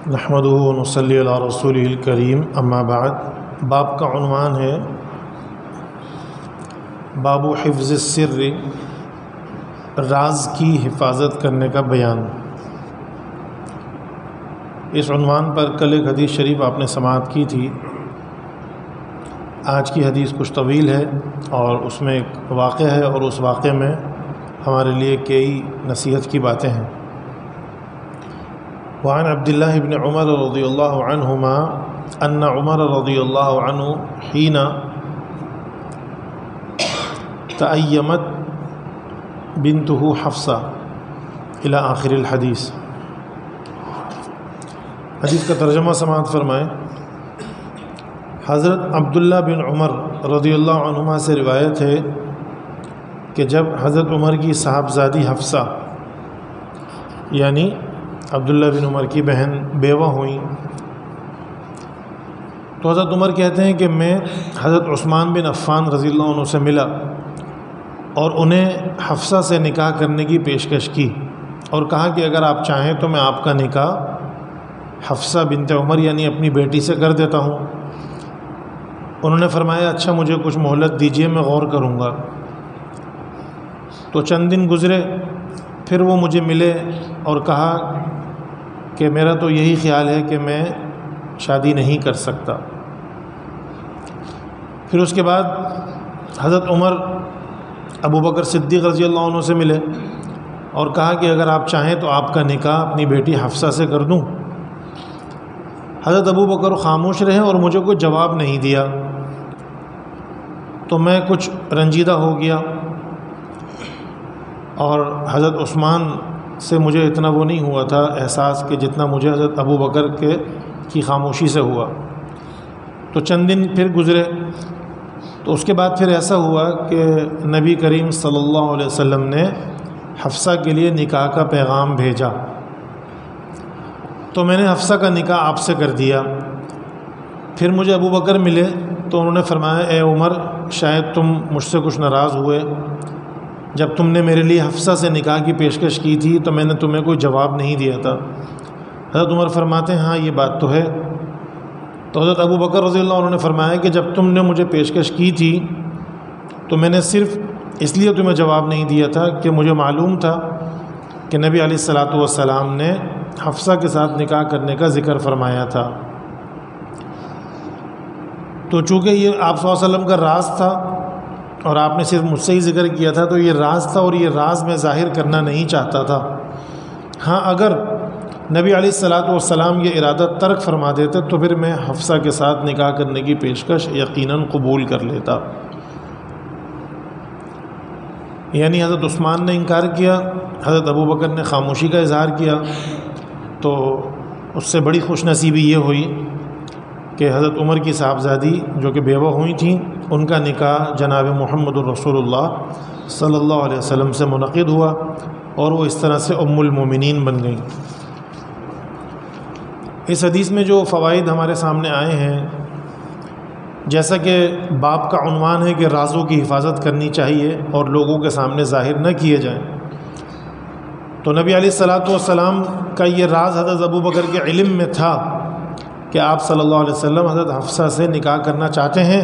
نحمدہ و نصلی علی رسولہ الکریم اما بعد۔ باب کا عنوان ہے باب حفظ السر، راز کی حفاظت کرنے کا بیان۔ اس عنوان پر کل ایک حدیث شریف آپ نے سماعت کی تھی۔ آج کی حدیث کچھ طویل ہے اور اس میں ایک واقعہ ہے، اور اس واقعے میں ہمارے لیے کئی نصیحت کی باتیں ہیں۔ وعن عبداللہ بن عمر رضی اللہ عنہما ان عمر رضی اللہ عنہ حین تأیمت بنتہ حفصہ الی آخر الحدیث۔ حدیث کا ترجمہ سماعت فرمائیں۔ حضرت عبداللہ بن عمر رضی اللہ عنہما سے روایت ہے کہ جب حضرت عمر کی صاحبزادی حفصہ یعنی عبداللہ بن عمر کی بہن بیوہ ہوئیں، تو حضرت عمر کہتے ہیں کہ میں حضرت عثمان بن عفان رضی اللہ عنہ سے ملا اور انہیں حفصہ سے نکاح کرنے کی پیشکش کی، اور کہا کہ اگر آپ چاہیں تو میں آپ کا نکاح حفصہ بنت عمر یعنی اپنی بیٹی سے کر دیتا ہوں۔ انہوں نے فرمایا اچھا مجھے کچھ مہلت دیجیے، میں غور کروں گا۔ تو چند دن گزرے، پھر وہ مجھے ملے اور کہا کہ میرا تو یہی خیال ہے کہ میں شادی نہیں کر سکتا۔ پھر اس کے بعد حضرت عمر ابو بکر صدیق رضی اللہ عنہ سے ملے اور کہا کہ اگر آپ چاہیں تو آپ کا نکاح اپنی بیٹی حفصہ سے کر دوں۔ حضرت ابو بکر خاموش رہے اور مجھے کوئی جواب نہیں دیا، تو میں کچھ رنجیدہ ہو گیا، اور حضرت عثمان سے مجھے اتنا وہ نہیں ہوا تھا احساس کہ جتنا مجھے حضرت ابو بکر کی خاموشی سے ہوا۔ تو چند دن پھر گزرے، تو اس کے بعد پھر ایسا ہوا کہ نبی کریم صلی اللہ علیہ وسلم نے حفصہ کے لیے نکاح کا پیغام بھیجا، تو میں نے حفصہ کا نکاح آپ سے کر دیا۔ پھر مجھے ابو بکر ملے تو انہوں نے فرمایا اے عمر، شاید تم مجھ سے کچھ ناراض ہوئے، جب تم نے میرے لیے حفصہ سے نکاح کی پیشکش کی تھی تو میں نے تمہیں کوئی جواب نہیں دیا تھا۔ حضرت عمر فرماتے ہیں ہاں یہ بات تو ہے۔ تو حضرت ابو بکر رضی اللہ عنہ نے فرمایا کہ جب تم نے مجھے پیشکش کی تھی تو میں نے صرف اس لیے تمہیں جواب نہیں دیا تھا کہ مجھے معلوم تھا کہ نبی علیہ الصلاۃ والسلام نے حفصہ کے ساتھ نکاح کرنے کا ذکر فرمایا تھا۔ تو چونکہ یہ آپ صلی اللہ علیہ وسلم کا راز تھا اور آپ نے صرف مجھ سے ہی ذکر کیا تھا، تو یہ راز تھا اور یہ راز میں ظاہر کرنا نہیں چاہتا تھا۔ ہاں اگر نبی علیہ الصلاۃ والسلام یہ ارادہ ترک فرما دیتے تو پھر میں حفصہ کے ساتھ نکاح کرنے کی پیشکش یقیناً قبول کر لیتا۔ یعنی حضرت عثمان نے انکار کیا، حضرت ابو بکر نے خاموشی کا اظہار کیا، تو اس سے بڑی خوش نصیبی یہ ہوئی کہ حضرت عمر کی صاحبزادی جو کہ بیوہ ہوئی تھیں، ان کا نکاح جناب محمد الرسول اللہ صلی اللہ علیہ وسلم سے منعقد ہوا، اور وہ اس طرح سے ام المومنین بن گئیں۔ اس حدیث میں جو فوائد ہمارے سامنے آئے ہیں، جیسا کہ باب کا عنوان ہے کہ رازوں کی حفاظت کرنی چاہیے اور لوگوں کے سامنے ظاہر نہ کیے جائیں، تو نبی علیہ الصلاۃ والسلام کا یہ راز حضرت ابو بکر کے علم میں تھا کہ آپ صلی اللہ علیہ وسلم حضرت حفصہ سے نکاح کرنا چاہتے ہیں،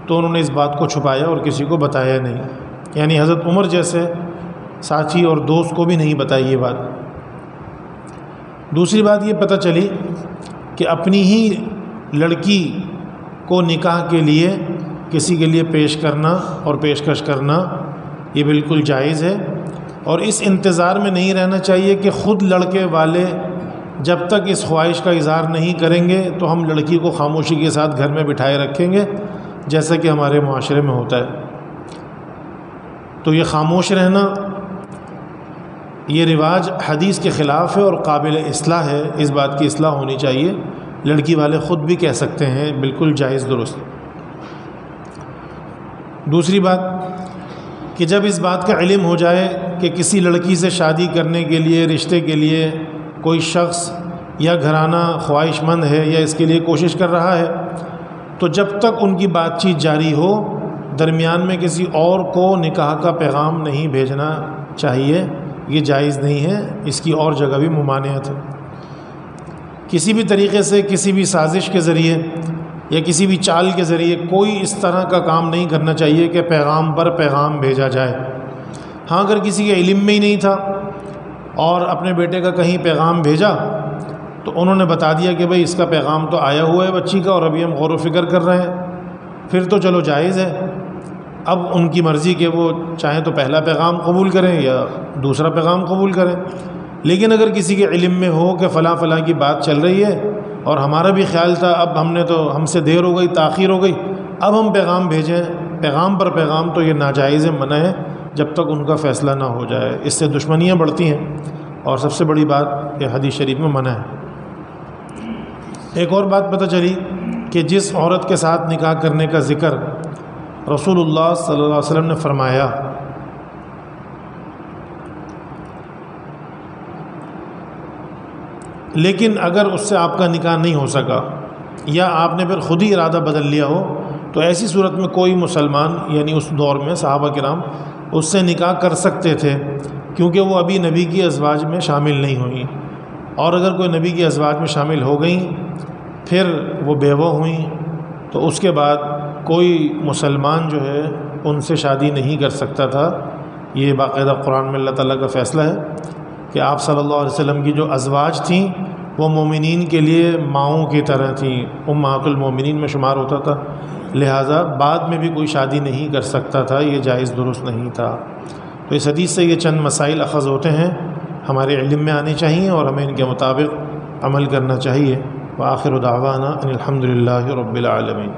تو انہوں نے اس بات کو چھپایا اور کسی کو بتایا نہیں، یعنی حضرت عمر جیسے ساتھی اور دوست کو بھی نہیں بتائی یہ بات۔ دوسری بات یہ پتہ چلی کہ اپنی ہی لڑکی کو نکاح کے لیے کسی کے لیے پیش کرنا اور پیشکش کرنا یہ بالکل جائز ہے، اور اس انتظار میں نہیں رہنا چاہیے کہ خود لڑکے والے جب تک اس خواہش کا اظہار نہیں کریں گے تو ہم لڑکی کو خاموشی کے ساتھ گھر میں بٹھائے رکھیں گے، جیسا کہ ہمارے معاشرے میں ہوتا ہے۔ تو یہ خاموش رہنا، یہ رواج حدیث کے خلاف ہے اور قابل اصلاح ہے، اس بات کی اصلاح ہونی چاہیے۔ لڑکی والے خود بھی کہہ سکتے ہیں، بالکل جائز درست۔ دوسری بات کہ جب اس بات کا علم ہو جائے کہ کسی لڑکی سے شادی کرنے کے لیے، رشتے کے لیے کوئی شخص یا گھرانہ خواہش مند ہے یا اس کے لیے کوشش کر رہا ہے، تو جب تک ان کی بات چیت جاری ہو درمیان میں کسی اور کو نکاح کا پیغام نہیں بھیجنا چاہیے، یہ جائز نہیں ہے، اس کی اور جگہ بھی ممانعت ہے۔ کسی بھی طریقے سے کسی بھی سازش کے ذریعے یا کسی بھی چال کے ذریعے کوئی اس طرح کا کام نہیں کرنا چاہیے کہ پیغام پر پیغام بھیجا جائے۔ ہاں اگر کسی کے علم میں ہی نہیں تھا اور اپنے بیٹے کا کہیں پیغام بھیجا تو انہوں نے بتا دیا کہ بھئی اس کا پیغام تو آیا ہوا ہے بچی کا اور ابھی ہم غور و فکر کر رہے ہیں، پھر تو چلو جائز ہے۔ اب ان کی مرضی کہ وہ چاہیں تو پہلا پیغام قبول کریں یا دوسرا پیغام قبول کریں، لیکن اگر کسی کے علم میں ہو کہ فلاں فلاں کی بات چل رہی ہے اور ہمارا بھی خیال تھا اب ہم سے دیر ہو گئی، تاخیر ہو گئی، اب ہم پیغام بھیجیں پیغام پر پیغام، تو یہ ناجائز منع ہے جب تک ان کا فیصلہ نہ ہو جائے۔ اس سے دشمنیاں بڑھتی ہیں اور سب سے بڑی بات یہ حدیث شریف میں منع ہے۔ ایک اور بات پتہ چلی کہ جس عورت کے ساتھ نکاح کرنے کا ذکر رسول اللہ صلی اللہ علیہ وسلم نے فرمایا، لیکن اگر اس سے آپ کا نکاح نہیں ہو سکا یا آپ نے پھر خود ہی ارادہ بدل لیا ہو، تو ایسی صورت میں کوئی مسلمان یعنی اس دور میں صحابہ کرام اس سے نکاح کر سکتے تھے، کیونکہ وہ ابھی نبی کی ازواج میں شامل نہیں ہوئیں، اور اگر کوئی نبی کی ازواج میں شامل ہو گئیں پھر وہ بیوہ ہوئیں تو اس کے بعد کوئی مسلمان جو ہے ان سے شادی نہیں کر سکتا تھا۔ یہ باقاعدہ قرآن میں اللہ تعالیٰ کا فیصلہ ہے کہ آپ صلی اللہ علیہ وسلم کی جو ازواج تھیں وہ مومنین کے لیے ماؤں کی طرح تھیں، امہات المومنین میں شمار ہوتا تھا، لہٰذا بعد میں بھی کوئی شادی نہیں کر سکتا تھا، یہ جائز درست نہیں تھا۔ تو اس حدیث سے یہ چند مسائل اخذ ہوتے ہیں، ہمارے علم میں آنے چاہیے اور ہمیں ان کے مطابق عمل کرنا چاہیے۔ وآخر دعوانا ان الحمد للہ رب العالمین۔